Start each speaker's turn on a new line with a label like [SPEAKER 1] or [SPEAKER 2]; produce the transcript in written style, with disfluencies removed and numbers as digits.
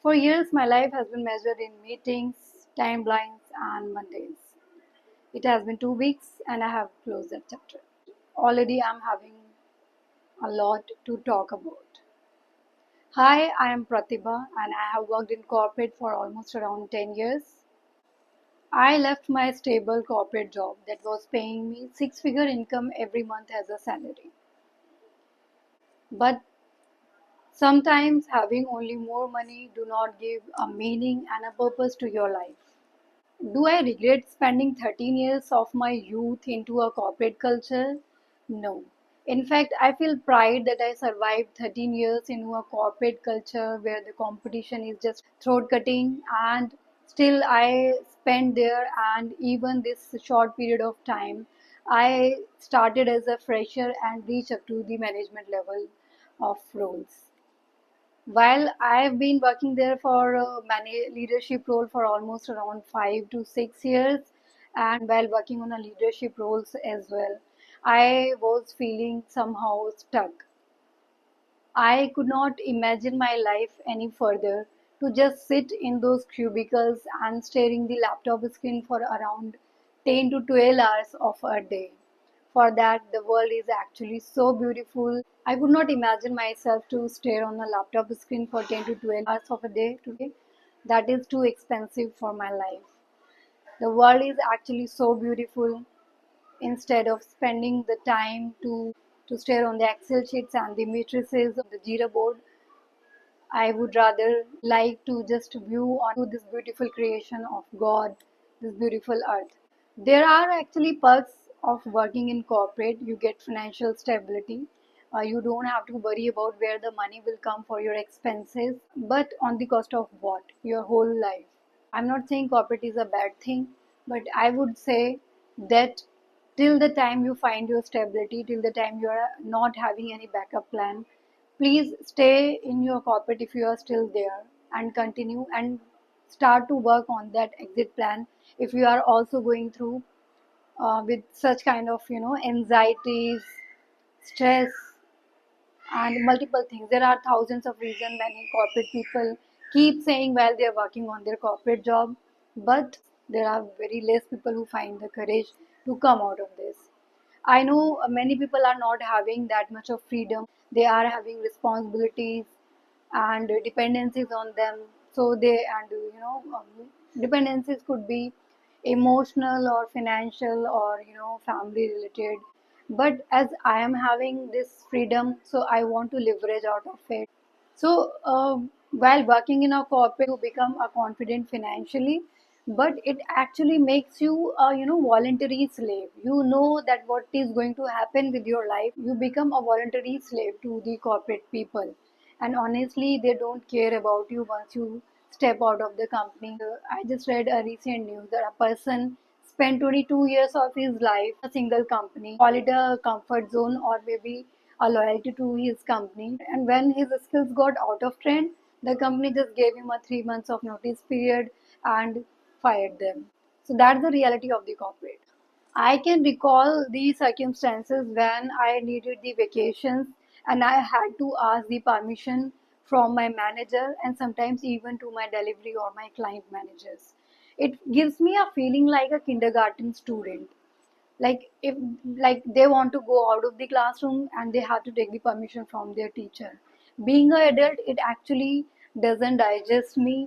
[SPEAKER 1] For years, my life has been measured in meetings, timelines, and Mondays. It has been 2 weeks, and I have closed that chapter. Already, I'm having a lot to talk about. Hi, I am Pratibha, and I have worked in corporate for almost around 10 years. I left my stable corporate job that was paying me six-figure income every month as a salary. But sometimes having only more money do not give a meaning and a purpose to your life. Do I regret spending 13 years of my youth into a corporate culture? No. In fact, I feel pride that I survived 13 years into a corporate culture where the competition is just throat cutting, and still I spent there. And even this short period of time, I started as a fresher and reached up to the management level of roles. While I've been working there for a leadership role for almost around 5 to 6 years, and while working on a leadership roles as well, I was feeling somehow stuck. I could not imagine my life any further to just sit in those cubicles and staring the laptop screen for around 10 to 12 hours of a day. For that, the world is actually so beautiful. I could not imagine myself to stare on a laptop screen for 10 to 12 hours of a day today. That is too expensive for my life. The world is actually so beautiful. Instead of spending the time to stare on the Excel sheets and the matrices of the Jira board, I would rather like to just view onto this beautiful creation of God, this beautiful earth. There are actually perks of working in corporate. You get financial stability. You don't have to worry about where the money will come for your expenses, but on the cost of what? Your whole life. I'm not saying corporate is a bad thing, but I would say that till the time you find your stability, till the time you are not having any backup plan, please stay in your corporate if you are still there, and continue and start to work on that exit plan if you are also going through with such kind of anxieties, stress, and multiple things. There are thousands of reasons many corporate people keep saying while they're working on their corporate job, but there are very less people who find the courage to come out of this. I know many people are not having that much of freedom. They are having responsibilities and dependencies on them. So they, and dependencies could be emotional or financial or family related. But as I am having this freedom, so I want to leverage out of it. So while working in a corporate, you become a confident financially, but it actually makes you a voluntary slave. You know that what is going to happen with your life. You become a voluntary slave to the corporate people, and honestly, they don't care about you once you step out of the company. I just read a recent news that a person spent 22 years of his life in a single company, call it a comfort zone or maybe a loyalty to his company. And when his skills got out of trend, the company just gave him a 3 months of notice period and fired them. So that's the reality of the corporate. I can recall the circumstances when I needed the vacations and I had to ask the permission from my manager and sometimes even to my delivery or my client managers. It gives me a feeling like a kindergarten student. Like if like they want to go out of the classroom and they have to take the permission from their teacher. Being an adult, it actually doesn't digest me.